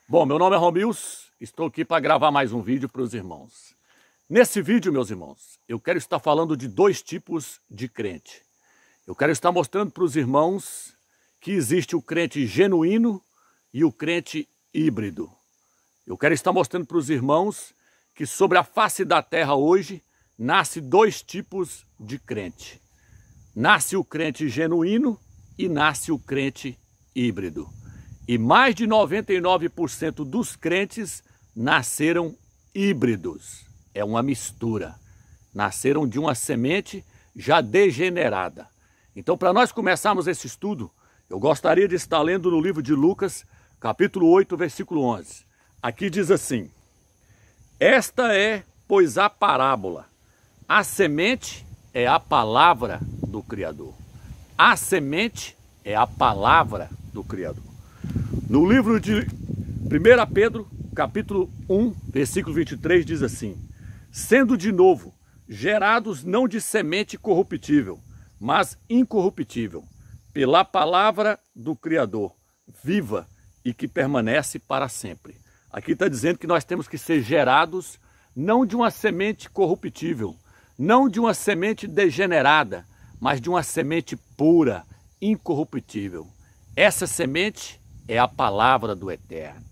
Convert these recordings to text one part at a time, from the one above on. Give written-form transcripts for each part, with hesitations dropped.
Bom, meu nome é Romils, estou aqui para gravar mais um vídeo para os irmãos. Nesse vídeo, meus irmãos, eu quero estar falando de dois tipos de crente. Eu quero estar mostrando para os irmãos que existe o crente genuíno e o crente híbrido. Eu quero estar mostrando para os irmãos que sobre a face da terra hoje nasce dois tipos de crente. Nasce o crente genuíno e nasce o crente híbrido. E mais de 99% dos crentes nasceram híbridos. É uma mistura. Nasceram de uma semente já degenerada. Então, para nós começarmos esse estudo, eu gostaria de estar lendo no livro de Lucas, capítulo 8, versículo 11. Aqui diz assim: esta é, pois, a parábola. A semente é a palavra do Criador. A semente é a palavra do Criador. No livro de 1 Pedro, capítulo 1, versículo 23, diz assim: sendo de novo gerados não de semente corruptível, mas incorruptível, pela palavra do Criador, viva e que permanece para sempre. Aqui está dizendo que nós temos que ser gerados não de uma semente corruptível, não de uma semente degenerada, mas de uma semente pura, incorruptível. Essa semente é a palavra do Eterno.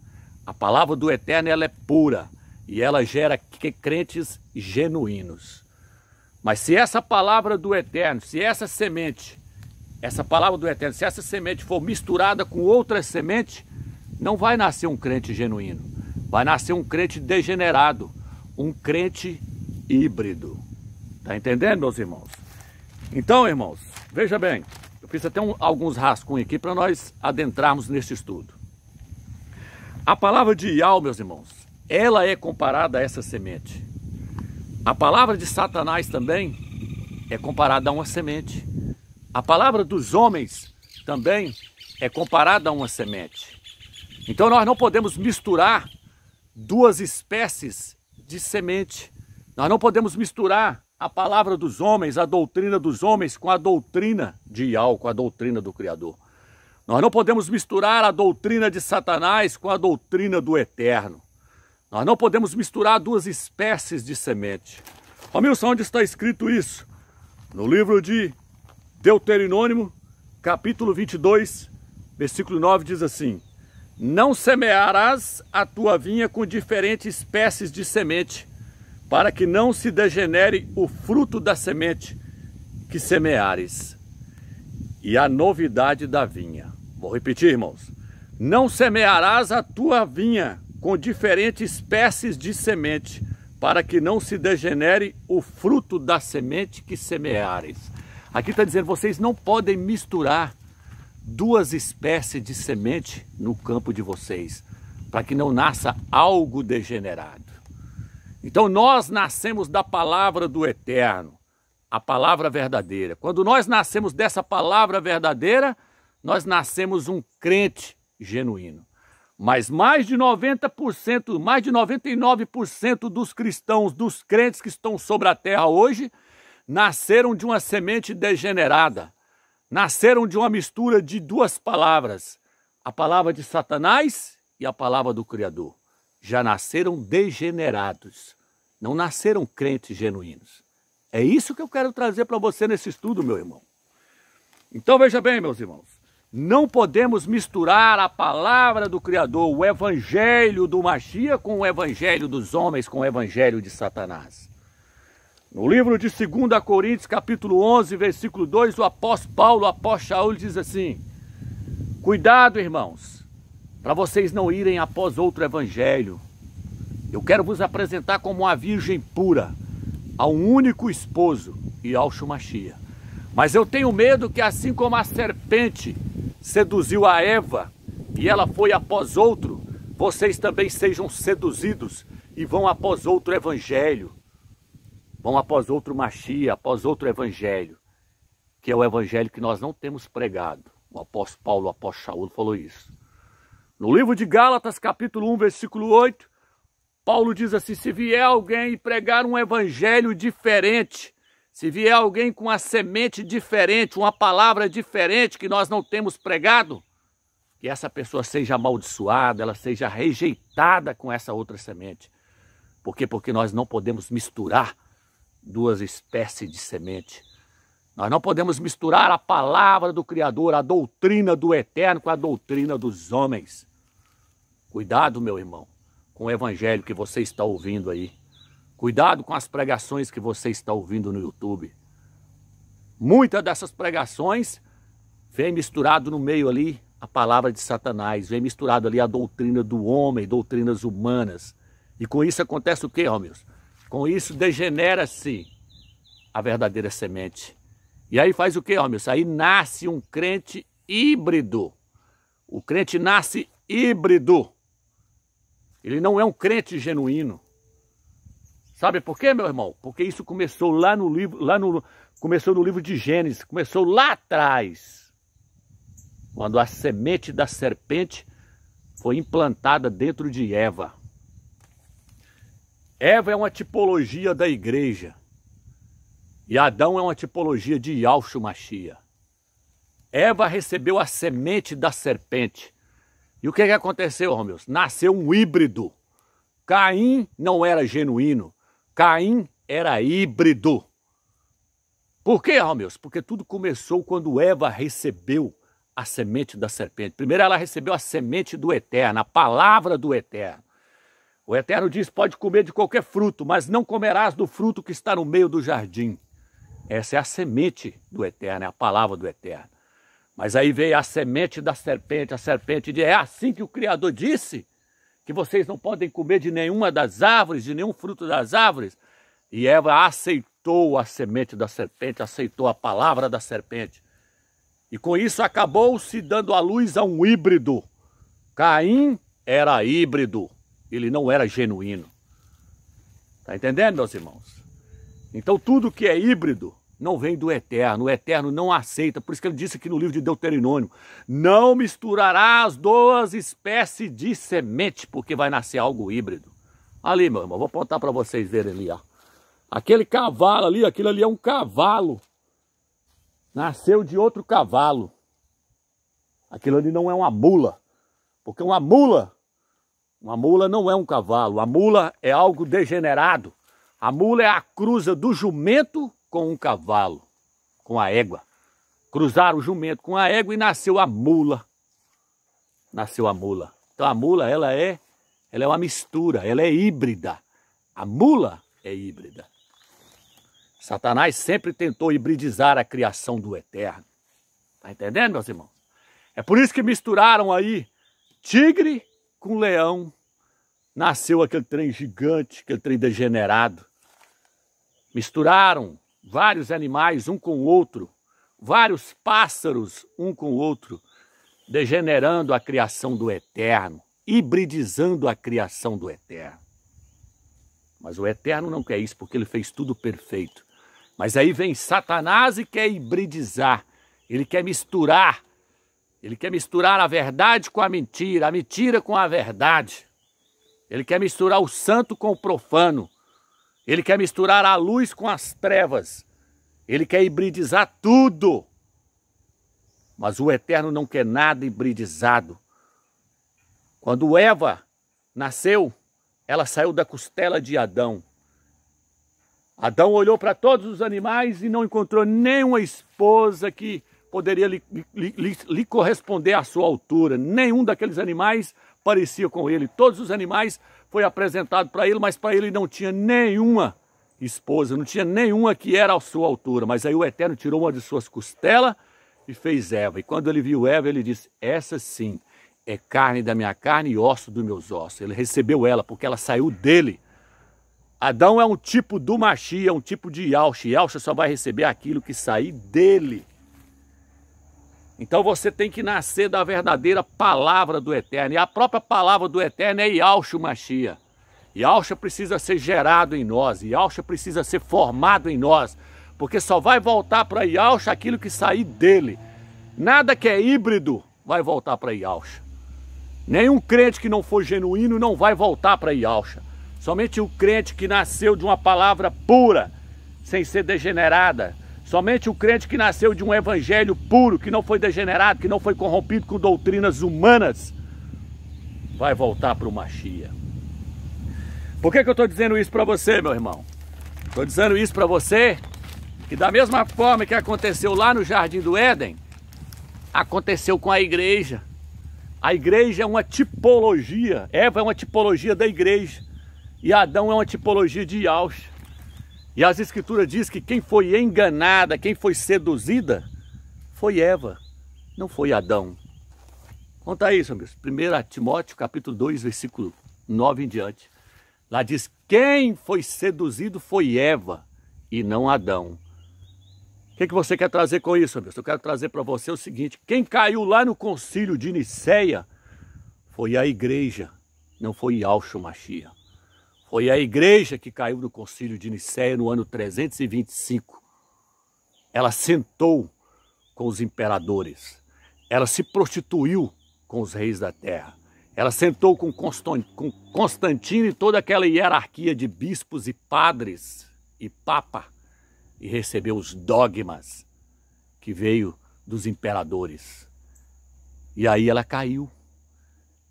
A palavra do Eterno, ela é pura e ela gera crentes genuínos. Mas se essa palavra do Eterno, se essa semente, essa palavra do Eterno, se essa semente for misturada com outra semente, não vai nascer um crente genuíno. Vai nascer um crente degenerado, um crente híbrido. Está entendendo, meus irmãos? Então, irmãos, veja bem, eu fiz até alguns rascunhos aqui para nós adentrarmos nesse estudo. A palavra de Yahweh, meus irmãos, ela é comparada a essa semente. A palavra de Satanás também é comparada a uma semente. A palavra dos homens também é comparada a uma semente. Então nós não podemos misturar duas espécies de semente. Nós não podemos misturar a palavra dos homens, a doutrina dos homens, com a doutrina de Yahweh, com a doutrina do Criador. Nós não podemos misturar a doutrina de Satanás com a doutrina do Eterno. Nós não podemos misturar duas espécies de semente. Romilson, onde está escrito isso? No livro de Deuteronômio, capítulo 22, versículo 9, diz assim: não semearás a tua vinha com diferentes espécies de semente, para que não se degenere o fruto da semente que semeares. E a novidade da vinha. Vou repetir, irmãos. Não semearás a tua vinha com diferentes espécies de semente, para que não se degenere o fruto da semente que semeares. Aqui está dizendo, vocês não podem misturar duas espécies de semente no campo de vocês, para que não nasça algo degenerado. Então nós nascemos da palavra do Eterno, a palavra verdadeira. Quando nós nascemos dessa palavra verdadeira, nós nascemos um crente genuíno. Mas mais de 90%, mais de 99% dos cristãos, dos crentes que estão sobre a terra hoje, nasceram de uma semente degenerada. Nasceram de uma mistura de duas palavras, a palavra de Satanás e a palavra do Criador. Já nasceram degenerados, não nasceram crentes genuínos. É isso que eu quero trazer para você nesse estudo, meu irmão. Então veja bem, meus irmãos, não podemos misturar a palavra do Criador, o evangelho do Mashiach, com o evangelho dos homens, com o evangelho de Satanás. No livro de 2 Coríntios, capítulo 11, versículo 2, o apóstolo Paulo, o apóstolo Shaul, diz assim: cuidado, irmãos, para vocês não irem após outro evangelho. Eu quero vos apresentar como uma virgem pura, a um único esposo, Yahshua Mashiach. Mas eu tenho medo que assim como a serpente seduziu a Eva e ela foi após outro, vocês também sejam seduzidos e vão após outro evangelho. Vão após outro Mashiach, após outro evangelho, que é o evangelho que nós não temos pregado. O apóstolo Paulo, o apóstolo Shaul falou isso. No livro de Gálatas, capítulo 1, versículo 8, Paulo diz assim: se vier alguém pregar um evangelho diferente, se vier alguém com uma semente diferente, uma palavra diferente que nós não temos pregado, que essa pessoa seja amaldiçoada, ela seja rejeitada com essa outra semente. Por quê? Porque nós não podemos misturar duas espécies de semente. Nós não podemos misturar a palavra do Criador, a doutrina do Eterno com a doutrina dos homens. Cuidado, meu irmão, com o evangelho que você está ouvindo aí. Cuidado com as pregações que você está ouvindo no YouTube. Muitas dessas pregações vem misturado no meio ali a palavra de Satanás, vem misturado ali a doutrina do homem, doutrinas humanas. E com isso acontece o quê, Romeus? Com isso degenera-se a verdadeira semente. E aí faz o quê, Romeus? Aí nasce um crente híbrido. O crente nasce híbrido. Ele não é um crente genuíno. Sabe por quê, meu irmão? Porque isso começou lá no livro, começou no livro de Gênesis, começou lá atrás. Quando a semente da serpente foi implantada dentro de Eva. Eva é uma tipologia da igreja. E Adão é uma tipologia de Yahshua Mashiach. Eva recebeu a semente da serpente. E o que aconteceu, Romeus? Nasceu um híbrido. Caim não era genuíno. Caim era híbrido. Por quê, Romeus? Porque tudo começou quando Eva recebeu a semente da serpente. Primeiro ela recebeu a semente do Eterno, a palavra do Eterno. O Eterno diz, pode comer de qualquer fruto, mas não comerás do fruto que está no meio do jardim. Essa é a semente do Eterno, é a palavra do Eterno. Mas aí veio a semente da serpente, a serpente diz, é assim que o Criador disse, que vocês não podem comer de nenhuma das árvores, de nenhum fruto das árvores. E Eva aceitou a semente da serpente, aceitou a palavra da serpente. E com isso acabou-se dando à luz a um híbrido. Caim era híbrido, ele não era genuíno. Está entendendo, meus irmãos? Então tudo que é híbrido não vem do Eterno. O Eterno não aceita. Por isso que ele disse aqui no livro de Deuteronômio, não misturarás duas espécies de semente, porque vai nascer algo híbrido. Ali, meu irmão, vou apontar para vocês verem ali, ó. Aquele cavalo ali, aquilo ali é um cavalo. Nasceu de outro cavalo. Aquilo ali não é uma mula. Porque uma mula não é um cavalo. A mula é algo degenerado. A mula é a cruza do jumento com um cavalo, com a égua. Cruzaram o jumento com a égua e nasceu a mula. Nasceu a mula. Então a mula, ela é uma mistura, ela é híbrida. A mula é híbrida. Satanás sempre tentou hibridizar a criação do Eterno. Está entendendo, meus irmãos? É por isso que misturaram aí tigre com leão. Nasceu aquele trem gigante, aquele trem degenerado. Misturaram vários animais um com o outro, vários pássaros um com o outro, degenerando a criação do Eterno, hibridizando a criação do Eterno. Mas o Eterno não quer isso, porque ele fez tudo perfeito. Mas aí vem Satanás e quer hibridizar, ele quer misturar a verdade com a mentira com a verdade. Ele quer misturar o santo com o profano. Ele quer misturar a luz com as trevas. Ele quer hibridizar tudo. Mas o Eterno não quer nada hibridizado. Quando Eva nasceu, ela saiu da costela de Adão. Adão olhou para todos os animais e não encontrou nenhuma esposa que poderia lhe corresponder à sua altura. Nenhum daqueles animais parecia com ele. Todos os animais foi apresentado para ele, mas para ele não tinha nenhuma esposa, não tinha nenhuma que era à sua altura. Mas aí o Eterno tirou uma de suas costelas e fez Eva. E quando ele viu Eva, ele disse, essa sim é carne da minha carne e osso dos meus ossos. Ele recebeu ela porque ela saiu dele. Adão é um tipo do Mashiach, é um tipo de Yahshua. Yahshua só vai receber aquilo que sair dele. Então você tem que nascer da verdadeira palavra do Eterno. E a própria palavra do Eterno é Yahshua Mashiach. Yahshua precisa ser gerado em nós. Yahshua precisa ser formado em nós. Porque só vai voltar para Yahshua aquilo que sair dele. Nada que é híbrido vai voltar para Yahshua. Nenhum crente que não for genuíno não vai voltar para Yahshua. Somente o crente que nasceu de uma palavra pura, sem ser degenerada, Somente o crente que nasceu de um evangelho puro, que não foi degenerado, que não foi corrompido com doutrinas humanas, vai voltar para o Mashiach. Por que eu estou dizendo isso para você, meu irmão? Estou dizendo isso para você, que da mesma forma que aconteceu lá no Jardim do Éden, aconteceu com a igreja. A igreja é uma tipologia, Eva é uma tipologia da igreja, e Adão é uma tipologia de Yahshua. E as escrituras dizem que quem foi enganada, quem foi seduzida, foi Eva, não foi Adão. Conta isso, amigos. 1 Timóteo, capítulo 2, versículo 9 em diante. Lá diz, quem foi seduzido foi Eva e não Adão. O que você quer trazer com isso, amigos? Eu quero trazer para você o seguinte, quem caiu lá no concílio de Niceia foi a igreja, não foi Yahshua Mashiach. Foi a igreja que caiu no concílio de Niceia no ano 325. Ela sentou com os imperadores. Ela se prostituiu com os reis da terra. Ela sentou com Constantino e toda aquela hierarquia de bispos e padres e papa e recebeu os dogmas que veio dos imperadores. E aí ela caiu.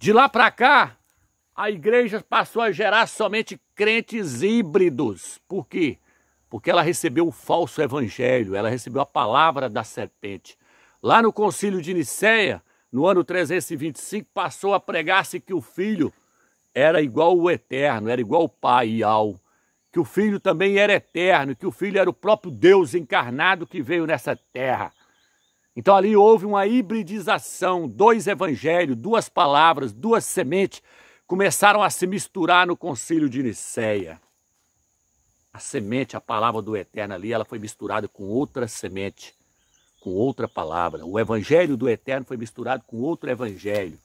De lá para cá, a igreja passou a gerar somente crentes híbridos. Por quê? Porque ela recebeu o falso evangelho, ela recebeu a palavra da serpente. Lá no concílio de Niceia, no ano 325, passou a pregar-se que o Filho era igual ao Eterno, era igual ao Pai Yahweh, que o Filho também era eterno, que o Filho era o próprio Deus encarnado que veio nessa terra. Então ali houve uma hibridização, dois evangelhos, duas palavras, duas sementes, começaram a se misturar no concílio de Niceia. A semente, a palavra do Eterno ali, ela foi misturada com outra semente, com outra palavra. O evangelho do Eterno foi misturado com outro evangelho.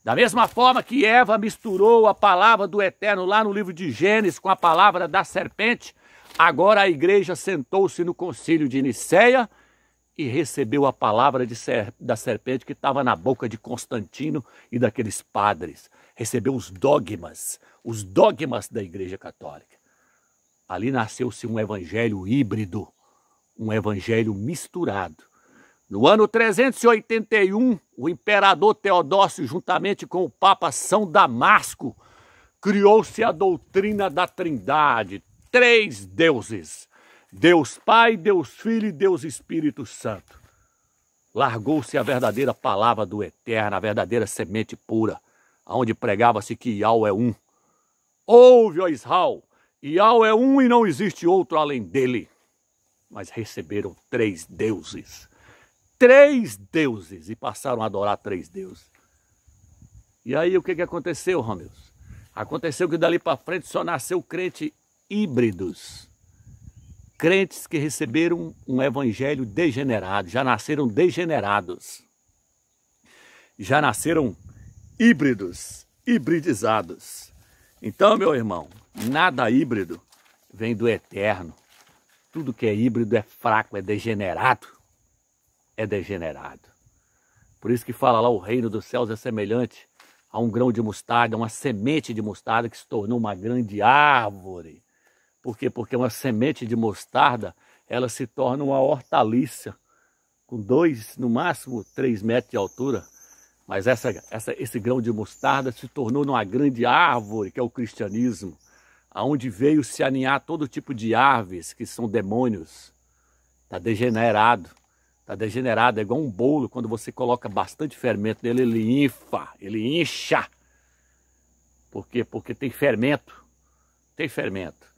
Da mesma forma que Eva misturou a palavra do Eterno lá no livro de Gênesis com a palavra da serpente, agora a igreja sentou-se no concílio de Niceia e recebeu a palavra da serpente que estava na boca de Constantino e daqueles padres. Recebeu os dogmas da igreja católica. Ali nasceu-se um evangelho híbrido, um evangelho misturado. No ano 381, o imperador Teodósio, juntamente com o Papa São Damasco, criou-se a doutrina da Trindade, 3 deuses, Deus Pai, Deus Filho e Deus Espírito Santo. Largou-se a verdadeira palavra do Eterno, a verdadeira semente pura, onde pregava-se que Yahweh é um. Ouve, ó Israel, Yahweh é um e não existe outro além dele. Mas receberam 3 deuses. 3 deuses e passaram a adorar 3 deuses. E aí o que aconteceu, Romilson? Aconteceu que dali para frente só nasceu crente híbridos. Crentes que receberam um evangelho degenerado, já nasceram degenerados. Já nasceram híbridos, hibridizados. Então, meu irmão, nada híbrido vem do Eterno. Tudo que é híbrido é fraco, é degenerado. É degenerado. Por isso que fala lá, o reino dos céus é semelhante a um grão de mostarda, uma semente de mostarda que se tornou uma grande árvore. Por quê? Porque uma semente de mostarda, ela se torna uma hortaliça, com 2, no máximo 3 metros de altura. Mas esse grão de mostarda se tornou numa grande árvore, que é o cristianismo, aonde veio se aninhar todo tipo de aves, que são demônios. Está degenerado. Está degenerado, é igual um bolo, quando você coloca bastante fermento nele, ele infa, ele incha. Por quê? Porque tem fermento. Tem fermento.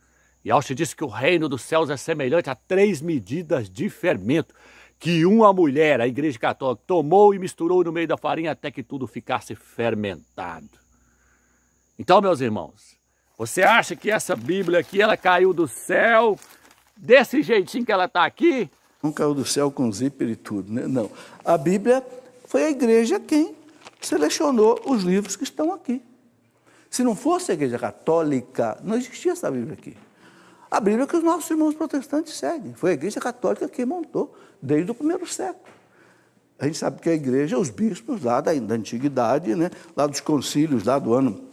E Yahshua disse que o reino dos céus é semelhante a 3 medidas de fermento, que uma mulher, a igreja católica, tomou e misturou no meio da farinha até que tudo ficasse fermentado. Então, meus irmãos, você acha que essa Bíblia aqui, ela caiu do céu, desse jeitinho que ela está aqui? Não caiu do céu com zíper e tudo, né? Não. A Bíblia foi a igreja quem selecionou os livros que estão aqui. Se não fosse a igreja católica, não existia essa Bíblia aqui. A Bíblia que os nossos irmãos protestantes seguem. Foi a igreja católica que montou, desde o 1º século. A gente sabe que a igreja, os bispos lá da antiguidade, né? Lá dos concílios, lá do ano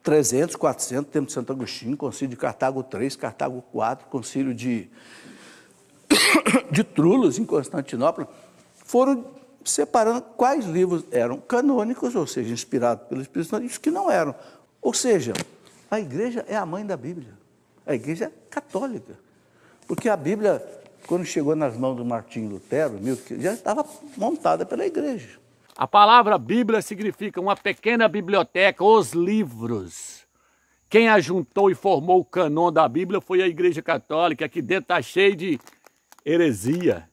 300, 400, tempo de Santo Agostinho, concílio de Cartago 3, Cartago 4, concílio de de Trullos, em Constantinopla, foram separando quais livros eram canônicos, ou seja, inspirados pelo Espírito Santo, e os que não eram. Ou seja, a igreja é a mãe da Bíblia, a igreja é católica, porque a Bíblia, quando chegou nas mãos do Martinho Lutero, já estava montada pela igreja. A palavra Bíblia significa uma pequena biblioteca, os livros. Quem ajuntou e formou o cânon da Bíblia foi a Igreja Católica. Aqui dentro está cheio de heresia,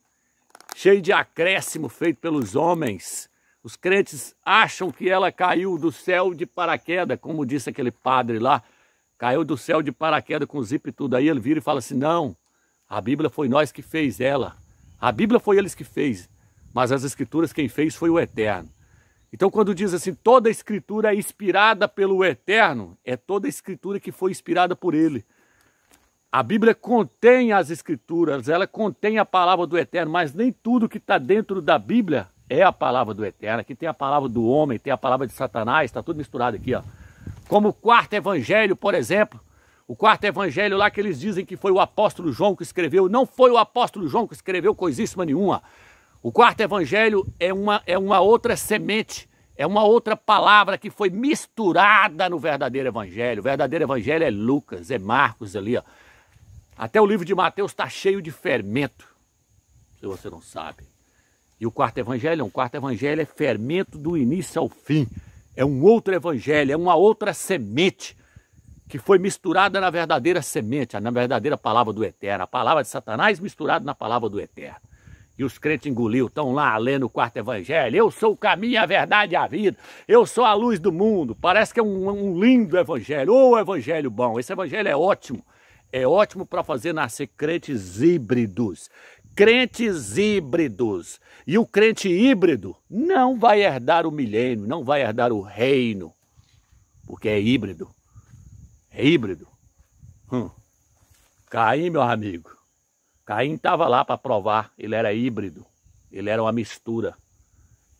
cheio de acréscimo feito pelos homens. Os crentes acham que ela caiu do céu de paraquedas, como disse aquele padre lá. Caiu do céu de paraquedas com zip e tudo. Aí ele vira e fala assim, não, a Bíblia foi nós que fez ela. A Bíblia foi eles que fez, mas as Escrituras quem fez foi o Eterno. Então, quando diz assim, toda a Escritura é inspirada pelo Eterno, é toda a Escritura que foi inspirada por Ele. A Bíblia contém as Escrituras, ela contém a palavra do Eterno, mas nem tudo que está dentro da Bíblia é a palavra do Eterno. Aqui tem a palavra do homem, tem a palavra de Satanás, está tudo misturado aqui, ó. Como o quarto evangelho, por exemplo, o quarto evangelho lá que eles dizem que foi o apóstolo João que escreveu, não foi o apóstolo João que escreveu coisíssima nenhuma. O quarto evangelho é uma outra semente, é uma outra palavra que foi misturada no verdadeiro evangelho. O verdadeiro evangelho é Lucas, é Marcos ali, ó. Até o livro de Mateus está cheio de fermento, se você não sabe. E o quarto evangelho é fermento do início ao fim. É um outro evangelho, é uma outra semente que foi misturada na verdadeira semente, na verdadeira palavra do Eterno. A palavra de Satanás misturada na palavra do Eterno. E os crentes engoliu, estão lá lendo o quarto evangelho. Eu sou o caminho, a verdade e a vida. Eu sou a luz do mundo. Parece que é um lindo evangelho. Ô, evangelho bom. Esse evangelho é ótimo. É ótimo para fazer nascer crentes híbridos. Crentes híbridos. E o crente híbrido não vai herdar o milênio, não vai herdar o reino. Porque é híbrido. É híbrido. Caim, meu amigo. Caim estava lá para provar, ele era híbrido, ele era uma mistura.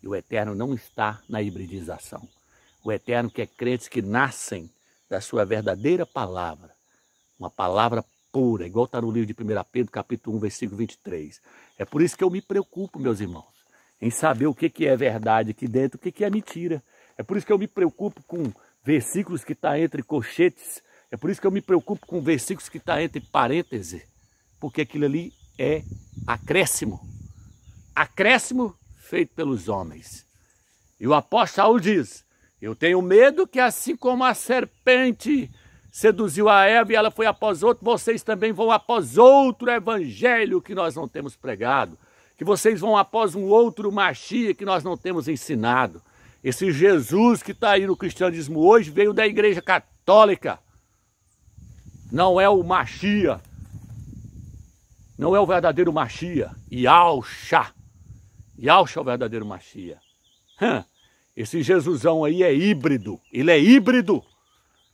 E o Eterno não está na hibridização. O Eterno quer crentes que nascem da sua verdadeira palavra. Uma palavra pura, igual está no livro de 1 Pedro, capítulo 1, versículo 23. É por isso que eu me preocupo, meus irmãos, em saber o que é verdade aqui dentro, o que é mentira. É por isso que eu me preocupo com versículos que estão entre colchetes. É por isso que eu me preocupo com versículos que estão entre parênteses. Porque aquilo ali é acréscimo. Acréscimo feito pelos homens. E o apóstolo Saulo diz, eu tenho medo que assim como a serpente seduziu a Eva e ela foi após outro, vocês também vão após outro evangelho que nós não temos pregado. Que vocês vão após um outro Machia que nós não temos ensinado. Esse Jesus que está aí no cristianismo hoje veio da igreja católica. Não é o Machia. Não é o verdadeiro Machia. Yahshua. Yahshua é o verdadeiro Machia. Esse Jesusão aí é híbrido. Ele é híbrido.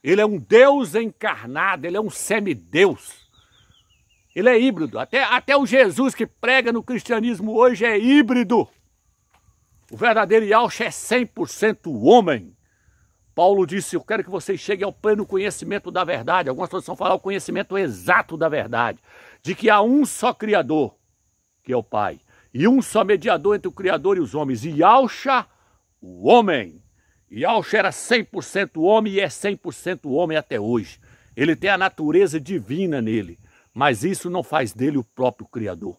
Ele é um Deus encarnado. Ele é um semideus. Ele é híbrido. Até o Jesus que prega no cristianismo hoje é híbrido. O verdadeiro Yahshua é 100% homem. Paulo disse, eu quero que vocês cheguem ao pleno conhecimento da verdade. Algumas traduções falam o conhecimento exato da verdade. De que há um só Criador, que é o Pai. E um só mediador entre o Criador e os homens. E Yahshua, o homem. Yahshua era 100% homem e é 100% homem até hoje. Ele tem a natureza divina nele. Mas isso não faz dele o próprio Criador.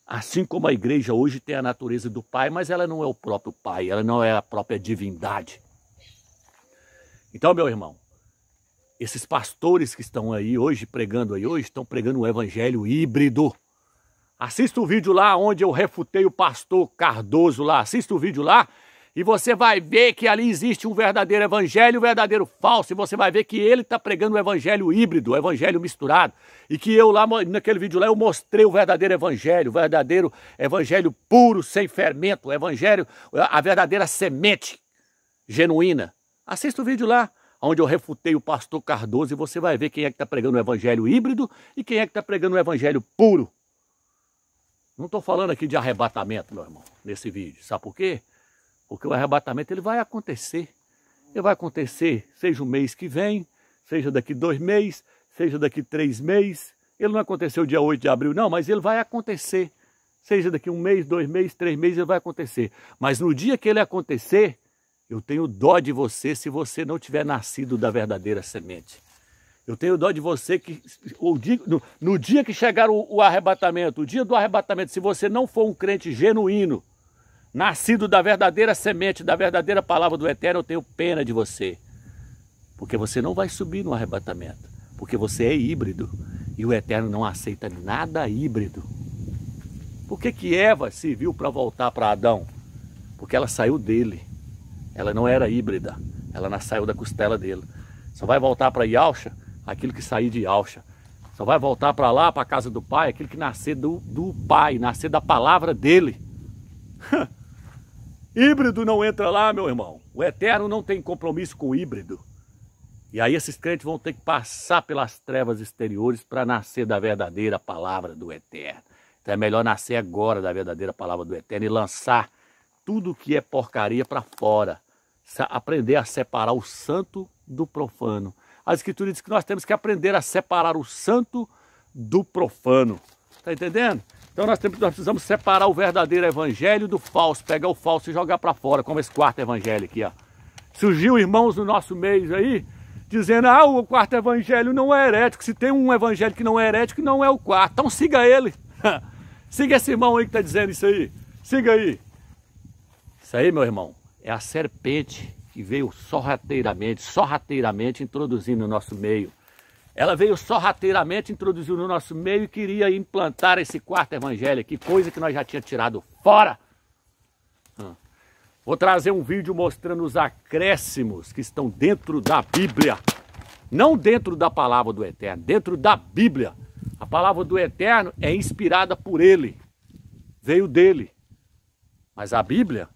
Assim como a igreja hoje tem a natureza do Pai, mas ela não é o próprio Pai. Ela não é a própria divindade. Então, meu irmão, esses pastores que estão aí hoje, pregando aí hoje, estão pregando um evangelho híbrido. Assista o vídeo lá onde eu refutei o pastor Cardoso lá. Assista o vídeo lá e você vai ver que ali existe um verdadeiro evangelho e um verdadeiro falso. E você vai ver que ele está pregando o evangelho híbrido, o evangelho misturado. E que eu lá, naquele vídeo lá, eu mostrei o verdadeiro evangelho puro, sem fermento, o evangelho, a verdadeira semente genuína. Assista o vídeo lá, onde eu refutei o pastor Cardoso e você vai ver quem é que está pregando o evangelho híbrido e quem é que está pregando o evangelho puro. Não estou falando aqui de arrebatamento, meu irmão, nesse vídeo. Sabe por quê? Porque o arrebatamento ele vai acontecer. Ele vai acontecer, seja o mês que vem, seja daqui 2 meses, seja daqui 3 meses. Ele não aconteceu dia 8 de abril, não, mas ele vai acontecer. Seja daqui 1 mês, 2 meses, 3 meses, ele vai acontecer. Mas no dia que ele acontecer, eu tenho dó de você se você não tiver nascido da verdadeira semente. Eu tenho dó de você que no dia que chegar o arrebatamento, o dia do arrebatamento, se você não for um crente genuíno, nascido da verdadeira semente, da verdadeira palavra do Eterno, eu tenho pena de você. Porque você não vai subir no arrebatamento. Porque você é híbrido. E o Eterno não aceita nada híbrido. Por que Eva serviu para voltar para Adão? Porque ela saiu dele. Ela não era híbrida. Ela saiu da costela dele. Só vai voltar para Yalcha aquilo que sair de Yalcha. Só vai voltar para lá, para a casa do pai, aquilo que nascer do pai, nascer da palavra dele. Híbrido não entra lá, meu irmão. O Eterno não tem compromisso com o híbrido. E aí esses crentes vão ter que passar pelas trevas exteriores para nascer da verdadeira palavra do Eterno. Então é melhor nascer agora da verdadeira palavra do Eterno e lançar tudo que é porcaria para fora. Aprender a separar o santo do profano. A Escritura diz que nós temos que aprender a separar o santo do profano. Está entendendo? Então nós precisamos separar o verdadeiro evangelho do falso. Pegar o falso e jogar para fora, como esse quarto evangelho aqui, ó. Surgiu irmãos no nosso meio aí, dizendo, o quarto evangelho não é herético. Se tem um evangelho que não é herético, não é o quarto. Então siga ele. Siga esse irmão aí que está dizendo isso aí. Siga aí. Isso aí, meu irmão, é a serpente que veio sorrateiramente introduzindo no nosso meio. Ela veio sorrateiramente, introduziu no nosso meio e queria implantar esse quarto evangelho aqui, coisa que nós já tínhamos tirado fora. Vou trazer um vídeo mostrando os acréscimos que estão dentro da Bíblia. Não dentro da palavra do Eterno, dentro da Bíblia. A palavra do Eterno é inspirada por ele, veio dele. Mas a Bíblia,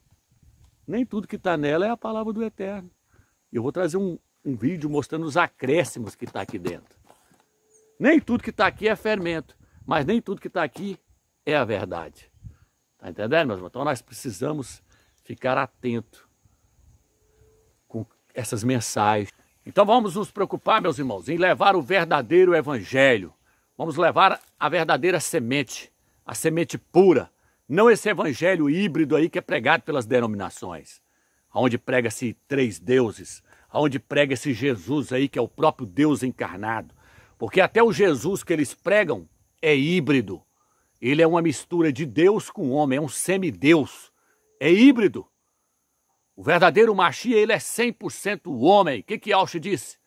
nem tudo que está nela é a palavra do Eterno. Eu vou trazer um vídeo mostrando os acréscimos que está aqui dentro. Nem tudo que está aqui é fermento, mas nem tudo que está aqui é a verdade. Está entendendo, meus irmãos? Então nós precisamos ficar atentos com essas mensagens. Então vamos nos preocupar, meus irmãos, em levar o verdadeiro evangelho. Vamos levar a verdadeira semente, a semente pura. Não esse evangelho híbrido aí que é pregado pelas denominações. Onde prega-se 3 deuses. Onde prega esse Jesus aí que é o próprio Deus encarnado. Porque até o Jesus que eles pregam é híbrido. Ele é uma mistura de Deus com homem, é um semideus. É híbrido. O verdadeiro Machia, ele é 100% homem. O que Yalcha disse?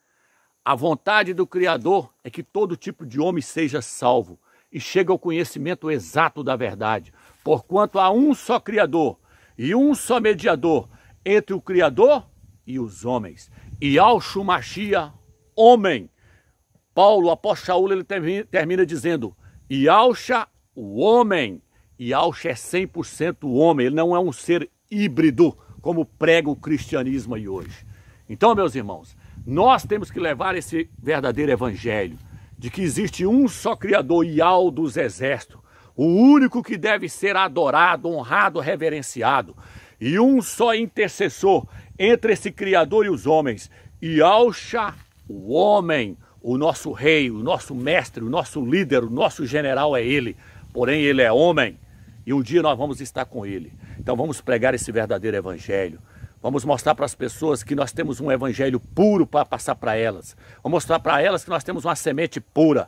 A vontade do Criador é que todo tipo de homem seja salvo e chegue ao conhecimento exato da verdade. Porquanto há um só Criador e um só mediador entre o Criador e os homens. E Yalcha Machia, homem. Paulo, o apóstolo Shaul, ele termina dizendo, Yalcha, o homem. Yalcha é 100% homem, ele não é um ser híbrido, como prega o cristianismo aí hoje. Então, meus irmãos, nós temos que levar esse verdadeiro evangelho, de que existe um só Criador, Yahweh dos exércitos, o único que deve ser adorado, honrado, reverenciado, e um só intercessor entre esse Criador e os homens, Yalcha, o homem, o nosso rei, o nosso mestre, o nosso líder, o nosso general é ele, porém ele é homem, e um dia nós vamos estar com ele. Então vamos pregar esse verdadeiro evangelho. Vamos mostrar para as pessoas que nós temos um evangelho puro para passar para elas. Vamos mostrar para elas que nós temos uma semente pura.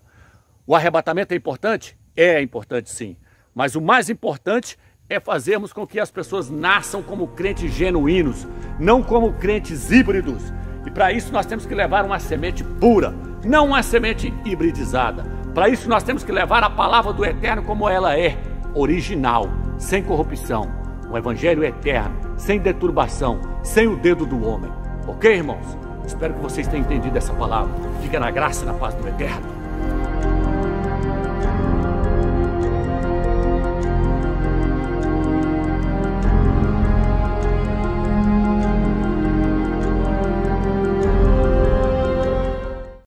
O arrebatamento é importante? É importante sim. Mas o mais importante é fazermos com que as pessoas nasçam como crentes genuínos, não como crentes híbridos. E para isso nós temos que levar uma semente pura, não uma semente hibridizada. Para isso nós temos que levar a palavra do Eterno como ela é, original, sem corrupção. Um evangelho eterno, sem deturbação, sem o dedo do homem. Ok, irmãos? Espero que vocês tenham entendido essa palavra. Fica na graça e na paz do Eterno.